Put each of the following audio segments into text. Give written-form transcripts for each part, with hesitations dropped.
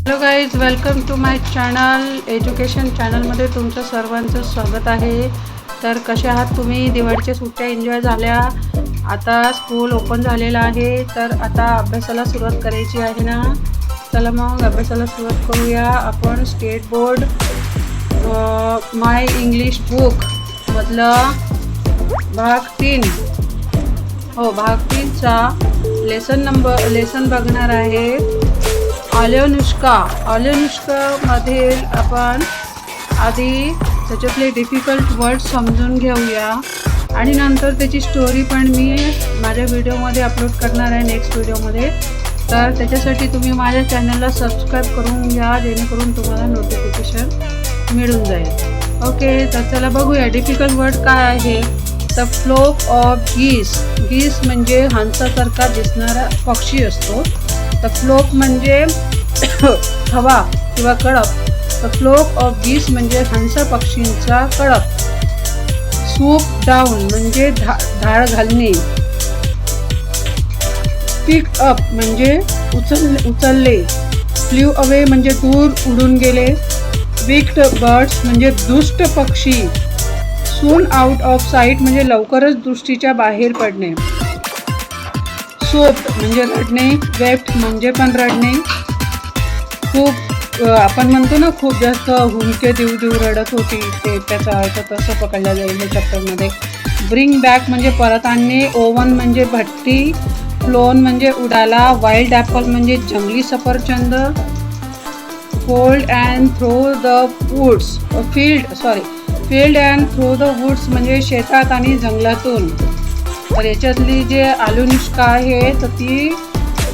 Hello guys, welcome to my channel. Education चॅनलमध्ये तुमचं सर्वांचं स्वागत आहे. तर कसे आहात तुम्ही? दिवाळीच्या सुट्ट्या एन्जॉय झाल्या, आता स्कूल ओपन झालेलं आहे, तर आता अभ्यासाला सुरुवात करायची आहे ना. चला मग अभ्यासाला सुरुवात करूया. आपण स्टेट बोर्ड माय इंग्लिश बुक मधलं भाग 3चा लेसन बघणार आहे. ऑलिनुष्कामध्ये आपण आधी त्याच्यातले डिफिकल्ट वर्ड्स समजून घेऊया आणि नंतर त्याची स्टोरी पण मी माझ्या व्हिडिओमध्ये अपलोड करणार आहे, नेक्स्ट व्हिडिओमध्ये. तर त्याच्यासाठी तुम्ही माझ्या चॅनलला सबस्क्राईब करून घ्या, जेणेकरून तुम्हाला नोटिफिकेशन मिळून जाईल. ओके, तर चला बघूया डिफिकल्ट वर्ड काय आहे. द फ्लोक ऑफ गीस म्हणजे हंसासारखा दिसणारा पक्षी असतो. द फ्लोक म्हणजे हवा किंवा कळप. द फ्लोक ऑफ गीस म्हणजे हंस पक्षींचा कळप. सूप डाऊन म्हणजे धाड घालणे. पिक अप म्हणजे उचलले. फ्ल्यू अवे म्हणजे दूर उडून गेले. विक्ड बर्ड्स म्हणजे दुष्ट पक्षी. सून आउट ऑफ साईट म्हणजे लवकरच दृष्टीच्या बाहेर पडणे. सोप्ड म्हणजे रडणे. वेप्ट म्हणजे पण रडणे. खूप आपण म्हणतो ना, खूप जास्त हुंदके देऊ रडत होती, ते त्याचा अर्थ तसं पकडला जाईल या चॅप्टरमध्ये. ब्रिंग बॅक म्हणजे परत आणणे. ओव्हन म्हणजे भट्टी. फ्लोन म्हणजे उडाला. वाईल्ड ॲपल म्हणजे जंगली सफरचंद. Field and through the woods म्हणजे शेतात आणि जंगलातून. तर याच्यातली जे ऑलिनुष्का आहे तर ती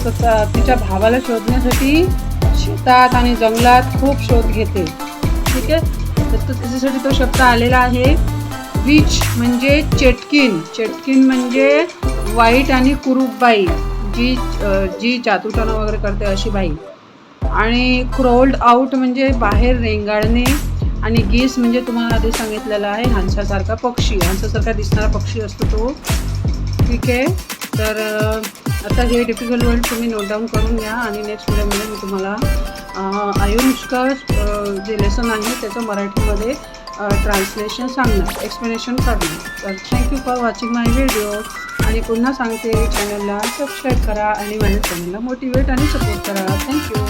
तिच्या भावाला शोधण्यासाठी शेतात आणि जंगलात खूप शोध घेते. ठीक आहे, तर त्याच्यासाठी तो शब्द आलेला आहे. विच म्हणजे चेटकीन म्हणजे वाईट आणि कुरूप बाई, जी जादूटोणा वगैरे करते अशी बाई. आणि क्रोल्ड आउट म्हणजे बाहेर रेंगाळणे. आणि गीस म्हणजे तुम्हाला आधी सांगितलेलं आहे हंसासारखा पक्षी, हंसासारखा दिसणारा पक्षी असतो तो. ठीक आहे, तर आता हे डिफिकल्ट वर्ड तुम्ही नोट डाऊन करून घ्या आणि नेक्स्ट व्हिडिओमध्ये मी तुम्हाला ऑलिनुष्का जे लेसन आहे त्याचं मराठीमध्ये ट्रान्सलेशन सांगणार, एक्सप्लेनेशन करणार. तर thank you for watching my video. आणि पुन्हा सांगते, चॅनलला सबस्क्राईब करा आणि माझ्या चॅनलला मोटिवेट आणि सपोर्ट करा. थँक्यू.